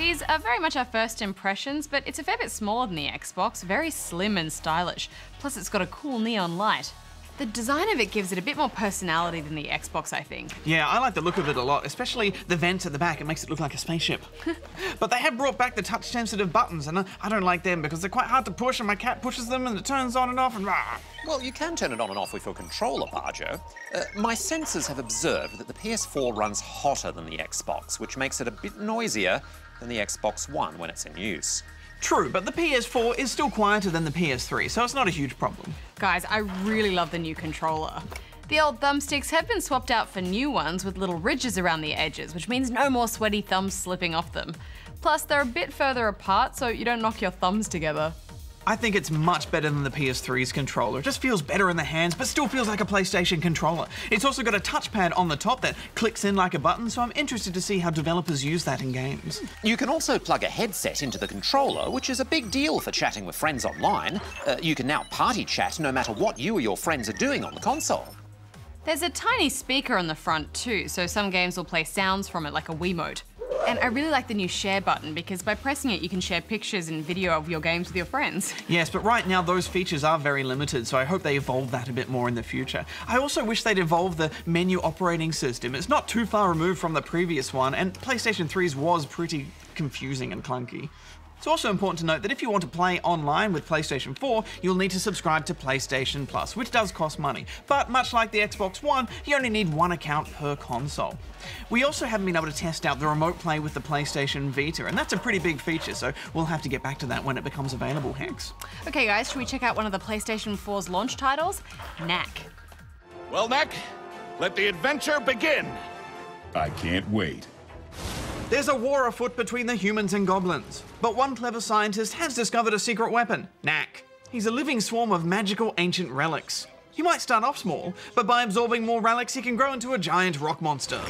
These are very much our first impressions, but it's a fair bit smaller than the Xbox, very slim and stylish. Plus it's got a cool neon light. The design of it gives it a bit more personality than the Xbox, I think. Yeah, I like the look of it a lot, especially the vents at the back. It makes it look like a spaceship. But they have brought back the touch-sensitive buttons, and I don't like them because they're quite hard to push, and my cat pushes them and it turns on and off and rah. Well, you can turn it on and off with your controller, Bajo. My sensors have observed that the PS4 runs hotter than the Xbox, which makes it a bit noisier than the Xbox One when it's in use. True, but the PS4 is still quieter than the PS3, so it's not a huge problem. Guys, I really love the new controller. The old thumbsticks have been swapped out for new ones with little ridges around the edges, which means no more sweaty thumbs slipping off them. Plus, they're a bit further apart, so you don't knock your thumbs together. I think it's much better than the PS3's controller. It just feels better in the hands, but still feels like a PlayStation controller. It's also got a touchpad on the top that clicks in like a button, so I'm interested to see how developers use that in games. You can also plug a headset into the controller, which is a big deal for chatting with friends online. You can now party chat no matter what you or your friends are doing on the console. There's a tiny speaker on the front too, so some games will play sounds from it like a Wiimote. And I really like the new share button because by pressing it you can share pictures and video of your games with your friends. Yes, but right now those features are very limited, so I hope they evolve that a bit more in the future. I also wish they'd evolve the menu operating system. It's not too far removed from the previous one, and PlayStation 3's was pretty confusing and clunky. It's also important to note that if you want to play online with PlayStation 4, you'll need to subscribe to PlayStation Plus, which does cost money. But much like the Xbox One, you only need one account per console. We also haven't been able to test out the remote play with the PlayStation Vita, and that's a pretty big feature, so we'll have to get back to that when it becomes available, Hex. Okay guys, should we check out one of the PlayStation 4's launch titles? Knack. Well, Knack, let the adventure begin. I can't wait. There's a war afoot between the humans and goblins, but one clever scientist has discovered a secret weapon, Knack. He's a living swarm of magical ancient relics. He might start off small, but by absorbing more relics, he can grow into a giant rock monster.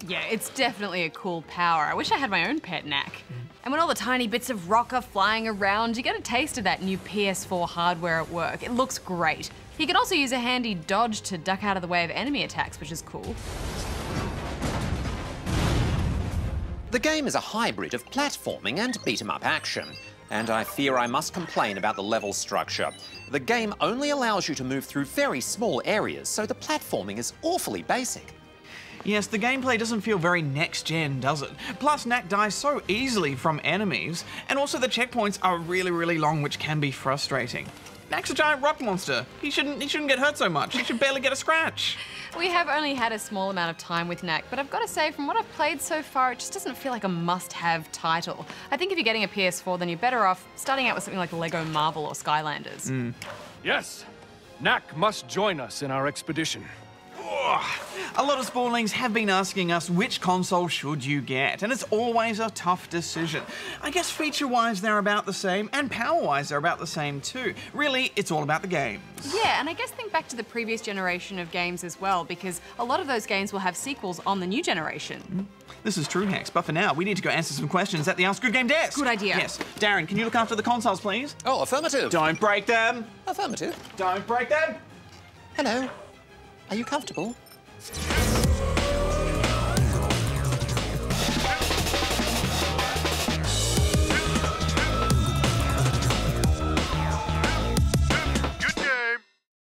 Yeah, it's definitely a cool power. I wish I had my own pet Knack. And when all the tiny bits of rock are flying around, you get a taste of that new PS4 hardware at work. It looks great. You can also use a handy dodge to duck out of the way of enemy attacks, which is cool. The game is a hybrid of platforming and beat-em-up action, and I fear I must complain about the level structure. The game only allows you to move through very small areas, so the platforming is awfully basic. Yes, the gameplay doesn't feel very next-gen, does it? Plus, Knack dies so easily from enemies, and also the checkpoints are really long, which can be frustrating. Knack's a giant rock monster. He shouldn't get hurt so much. He should barely get a scratch. We have only had a small amount of time with Knack, but I've got to say, from what I've played so far, it just doesn't feel like a must-have title. I think if you're getting a PS4, then you're better off starting out with something like Lego Marvel or Skylanders. Yes, Knack must join us in our expedition. A lot of Spawnlings have been asking us which console should you get, and it's always a tough decision. I guess feature-wise they're about the same, and power-wise they're about the same too. Really, it's all about the games. Yeah, and I guess think back to the previous generation of games as well, because a lot of those games will have sequels on the new generation. This is true, Hex, but for now, we need to go answer some questions at the Ask Good Game desk. Good idea. Yes. Darren, can you look after the consoles, please? Oh, affirmative. Don't break them. Affirmative. Don't break them. Hello. Are you comfortable?